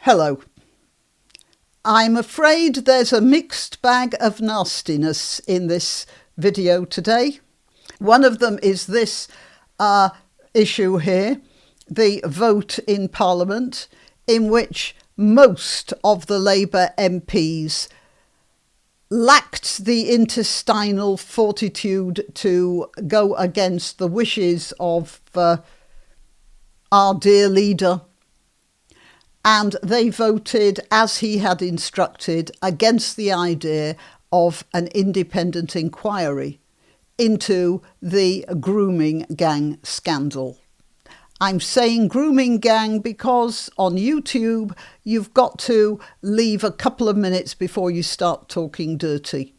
Hello. I'm afraid there's a mixed bag of nastiness in this video today. One of them is this issue here, the vote in Parliament, in which most of the Labour MPs lacked the intestinal fortitude to go against the wishes of our dear leader. And they voted, as he had instructed, against the idea of an independent inquiry into the grooming gang scandal. I'm saying grooming gang because on YouTube, you've got to leave a couple of minutes before you start talking dirty.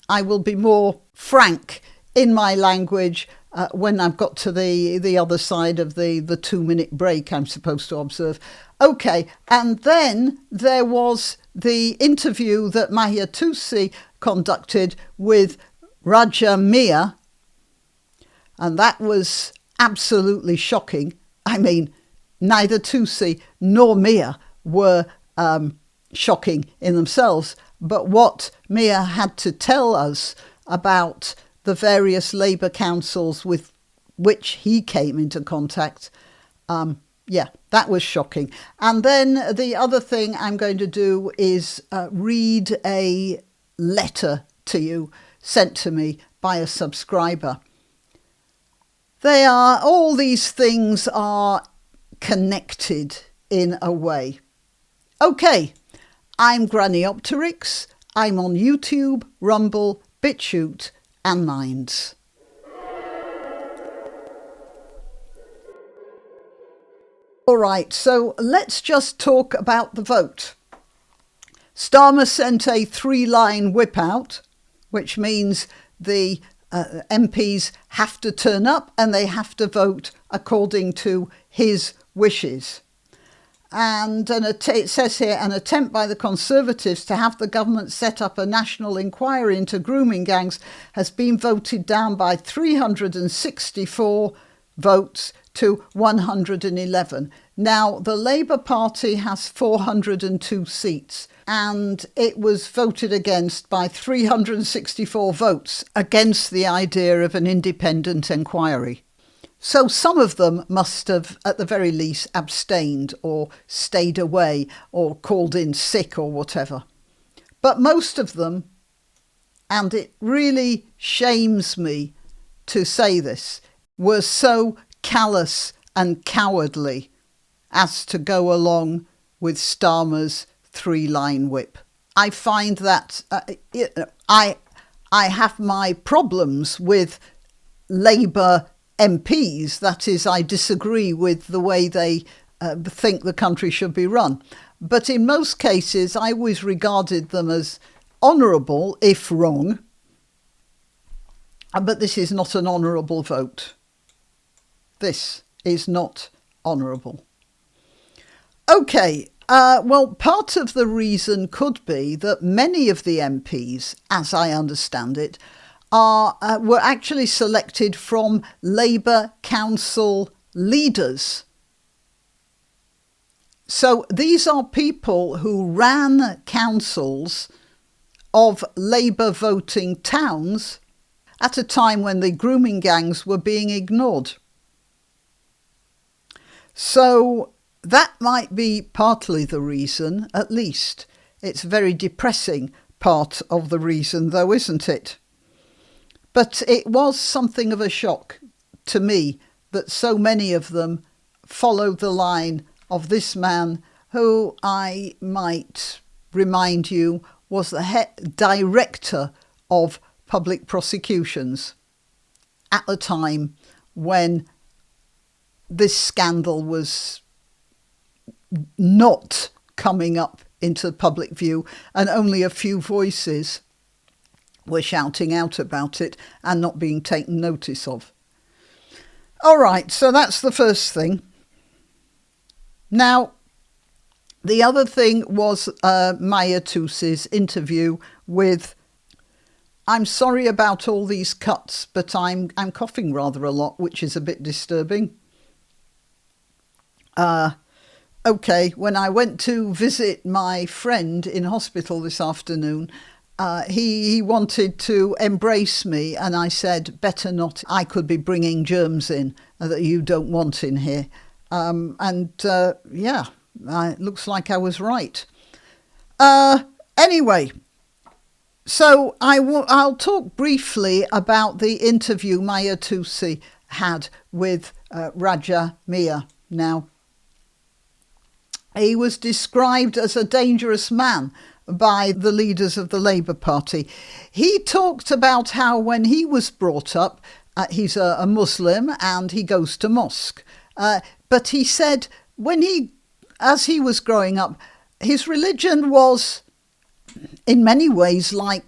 I will be more frank in my language when I've got to the other side of the 2-minute break I'm supposed to observe. Okay, and then there was the interview that Mahia Tusi conducted with Raja Mia, and that was absolutely shocking. I mean, neither Tusi nor Mia were shocking in themselves, but what Mia had to tell us about the various Labour councils with which he came into contact, that was shocking. And then the other thing I'm going to do is read a letter to you sent to me by a subscriber. All these things are connected in a way. Okay, I'm Granniopteryx. I'm on YouTube, Rumble, BitChute and Minds. All right, so let's just talk about the vote. Starmer sent a 3-line whip out, which means the MPs have to turn up and they have to vote according to his wishes. And it says here, an attempt by the Conservatives to have the government set up a national inquiry into grooming gangs has been voted down by 364 votes to 111. Now, the Labour Party has 402 seats, and it was voted against by 364 votes against the idea of an independent inquiry. So some of them must have, at the very least, abstained or stayed away or called in sick or whatever. But most of them, and it really shames me to say this, were so callous and cowardly as to go along with Starmer's 3-line whip. I find that I have my problems with Labour MPs, that is, I disagree with the way they think the country should be run. But in most cases, I always regarded them as honourable, if wrong. But this is not an honourable vote. This is not honourable. Okay, well, part of the reason could be that many of the MPs, as I understand it, were actually selected from Labour council leaders. So these are people who ran councils of Labour voting towns at a time when the grooming gangs were being ignored. So that might be partly the reason, at least. It's a very depressing part of the reason, though, isn't it? But it was something of a shock to me that so many of them followed the line of this man, who I might remind you was the director of public prosecutions at the time when this scandal was not coming up into public view and only a few voices were shouting out about it and not being taken notice of. All right, so that's the first thing. Now, the other thing was Mahia Tusi's interview with, I'm sorry about all these cuts, but I'm coughing rather a lot, which is a bit disturbing. Okay, when I went to visit my friend in hospital this afternoon, he wanted to embrace me, and I said, better not. I could be bringing germs in that you don't want in here. It looks like I was right. Anyway, so I'll talk briefly about the interview Maya Tusi had with Raja Miah. Now, he was described as a dangerous man by the leaders of the Labour Party. He talked about how when he was brought up, he's a Muslim and he goes to mosque. But he said as he was growing up, his religion was in many ways like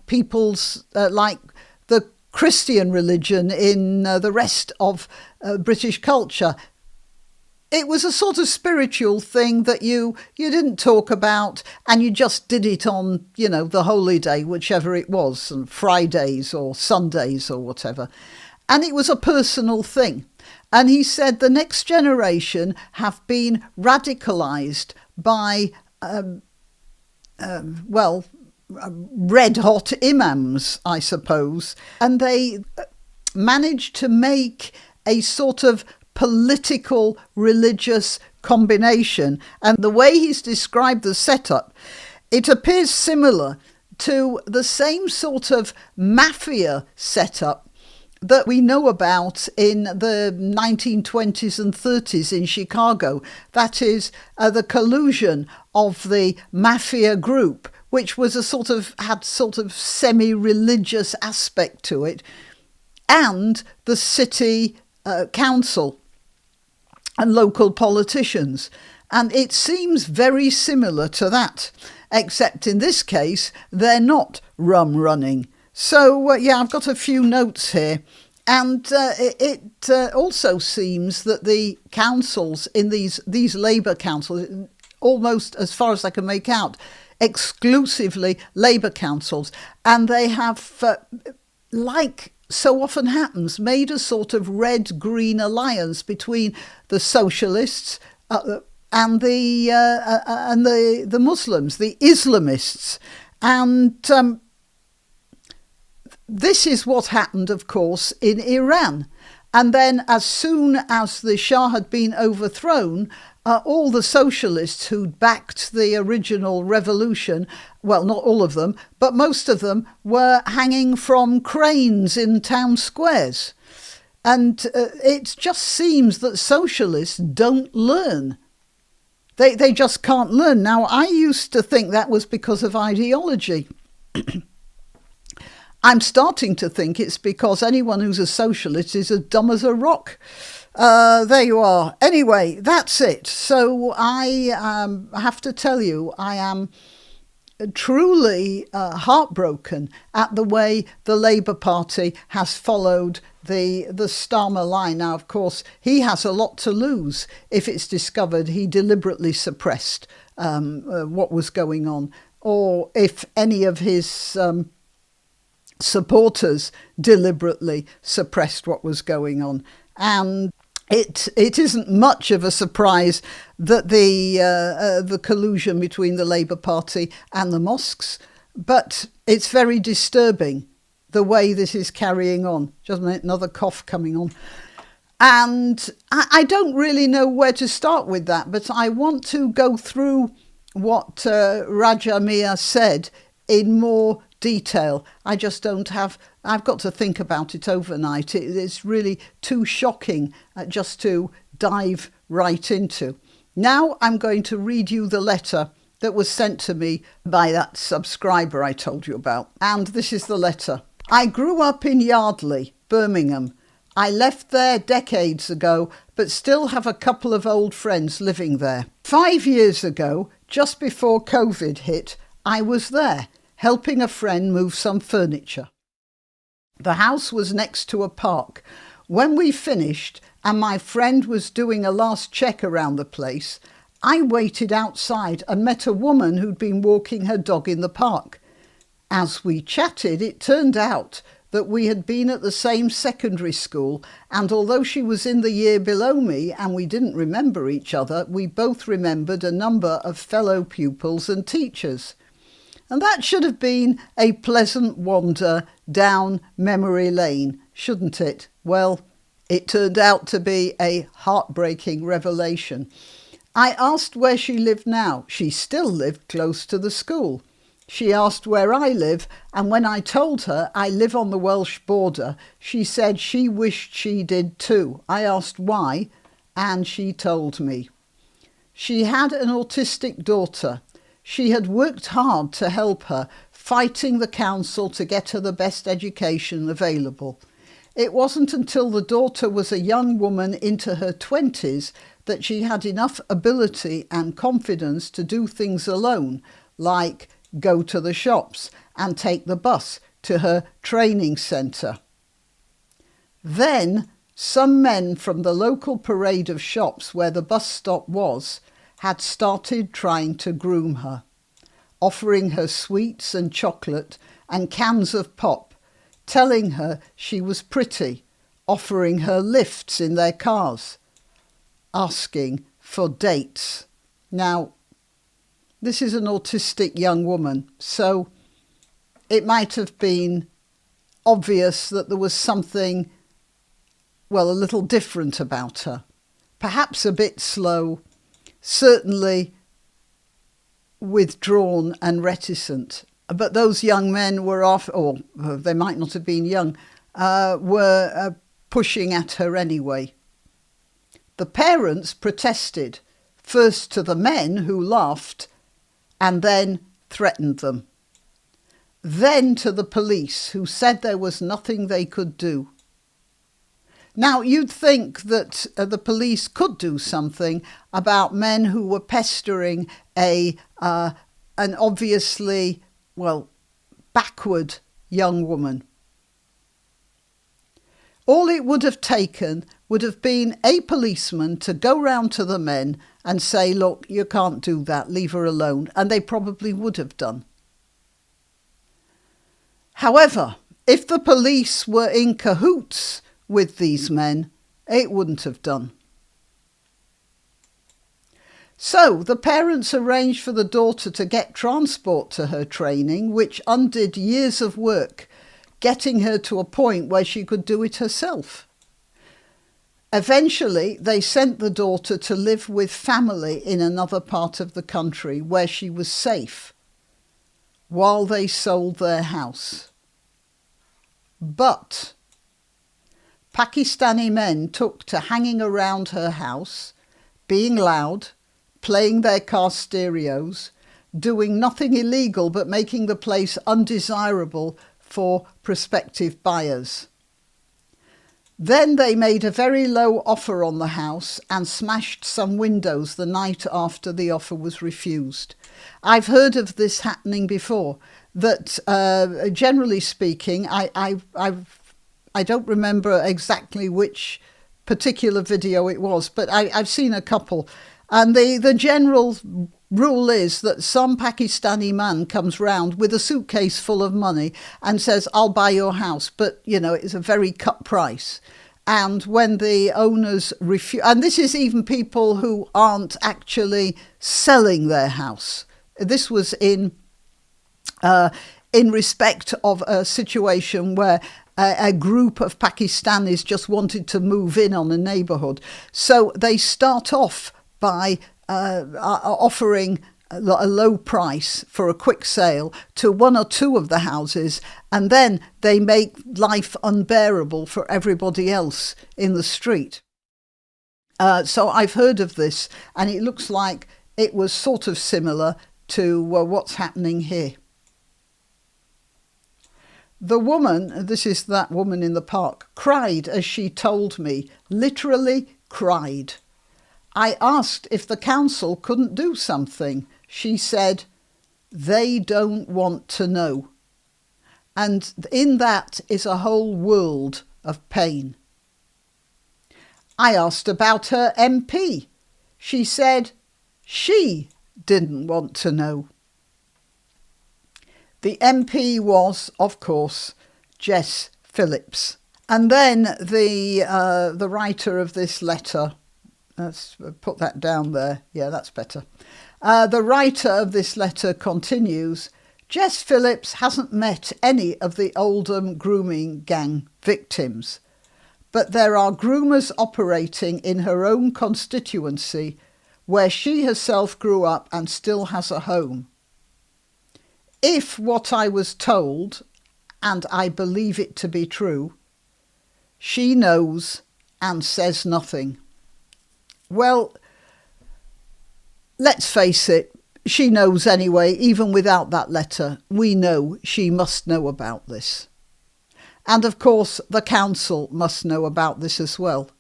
like the Christian religion in the rest of British culture. It was a sort of spiritual thing that you didn't talk about, and you just did it on, the holy day, whichever it was, on Fridays or Sundays or whatever. And it was a personal thing. And he said the next generation have been radicalised by, red-hot imams, I suppose. And they managed to make a sort of political religious combination, and the way he's described the setup, it appears similar to the same sort of mafia setup that we know about in the 1920s and 30s in Chicago. That is the collusion of the mafia group, which was had semi-religious aspect to it, and the city council and local politicians. And it seems very similar to that, except in this case, they're not rum running. So, I've got a few notes here. And it also seems that the councils in these Labour councils, almost as far as I can make out, exclusively Labour councils, and they have, like so often happens, made a sort of red-green alliance between the socialists and the Muslims, the Islamists. And this is what happened, of course, in Iran. And then as soon as the Shah had been overthrown, all the socialists who'd backed the original revolution, well, not all of them, but most of them were hanging from cranes in town squares. And it just seems that socialists don't learn. They just can't learn. Now, I used to think that was because of ideology. I'm starting to think it's because anyone who's a socialist is as dumb as a rock. There you are. Anyway, that's it. So I have to tell you, I am truly heartbroken at the way the Labour Party has followed the Starmer line. Now, of course, he has a lot to lose if it's discovered he deliberately suppressed what was going on, or if any of his supporters deliberately suppressed what was going on. And it isn't much of a surprise that the collusion between the Labour Party and the mosques, but it's very disturbing the way this is carrying on. Just a minute, another cough coming on. And I don't really know where to start with that, but I want to go through what Raja Miah said in more detail. I just don't have, I've got to think about it overnight. It's really too shocking just to dive right into. Now I'm going to read you the letter that was sent to me by that subscriber I told you about. And this is the letter. I grew up in Yardley, Birmingham. I left there decades ago, but still have a couple of old friends living there. 5 years ago, just before COVID hit, I was there, helping a friend move some furniture. The house was next to a park. When we finished and my friend was doing a last check around the place, I waited outside and met a woman who'd been walking her dog in the park. As we chatted, it turned out that we had been at the same secondary school, and although she was in the year below me and we didn't remember each other, we both remembered a number of fellow pupils and teachers. And that should have been a pleasant wander down memory lane, shouldn't it? Well, it turned out to be a heartbreaking revelation. I asked where she lived now. She still lived close to the school. She asked where I live, and when I told her I live on the Welsh border, she said she wished she did too. I asked why, and she told me. She had an autistic daughter. She had worked hard to help her, fighting the council to get her the best education available. It wasn't until the daughter was a young woman into her 20s that she had enough ability and confidence to do things alone, like go to the shops and take the bus to her training centre. Then some men from the local parade of shops where the bus stop was had started trying to groom her, offering her sweets and chocolate and cans of pop, telling her she was pretty, offering her lifts in their cars, asking for dates. Now, this is an autistic young woman, so it might have been obvious that there was something, well, a little different about her. Perhaps a bit slow, certainly withdrawn and reticent. But those young men were off, or they might not have been young, were pushing at her anyway. The parents protested, first to the men who laughed, and then threatened them. Then to the police, who said there was nothing they could do. Now, you'd think that the police could do something about men who were pestering an obviously, well, backward young woman. All it would have taken would have been a policeman to go round to the men and say, look, you can't do that, leave her alone. And they probably would have done. However, if the police were in cahoots with these men, it wouldn't have done. So the parents arranged for the daughter to get transport to her training, which undid years of work, getting her to a point where she could do it herself. Eventually, they sent the daughter to live with family in another part of the country where she was safe, while they sold their house. But Pakistani men took to hanging around her house, being loud, playing their car stereos, doing nothing illegal but making the place undesirable for prospective buyers. Then they made a very low offer on the house and smashed some windows the night after the offer was refused. I've heard of this happening before, that generally speaking, I don't remember exactly which particular video it was, but I've seen a couple. And the general rule is that some Pakistani man comes round with a suitcase full of money and says, I'll buy your house. But, you know, it's a very cut price. And when the owners refuse, and this is even people who aren't actually selling their house. This was in respect of a situation where a group of Pakistanis just wanted to move in on a neighbourhood. So they start off by offering a low price for a quick sale to one or two of the houses, and then they make life unbearable for everybody else in the street. So I've heard of this, and it looks like it was sort of similar to what's happening here. The woman, this is that woman in the park, cried as she told me, literally cried. I asked if the council couldn't do something. She said, they don't want to know. And in that is a whole world of pain. I asked about her MP. She said she didn't want to know. The MP was, of course, Jess Phillips. And then the writer of this letter, let's put that down there. Yeah, that's better. The writer of this letter continues, Jess Phillips hasn't met any of the Oldham grooming gang victims, but there are groomers operating in her own constituency where she herself grew up and still has a home. If what I was told, and I believe it to be true, she knows and says nothing. Well, let's face it, she knows anyway. Even without that letter, we know she must know about this. And of course, the council must know about this as well.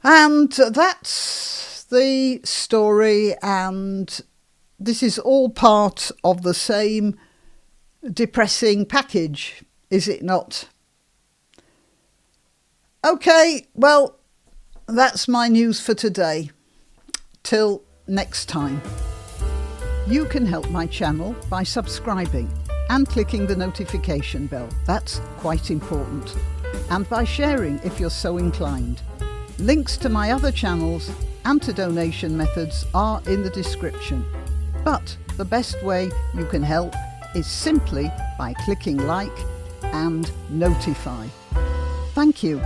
And that's the story, and this is all part of the same depressing package, is it not? Okay, well, that's my news for today. Till next time. You can help my channel by subscribing and clicking the notification bell. That's quite important. And by sharing if you're so inclined. Links to my other channels and to donation methods are in the description. But the best way you can help is simply by clicking like and notify. Thank you.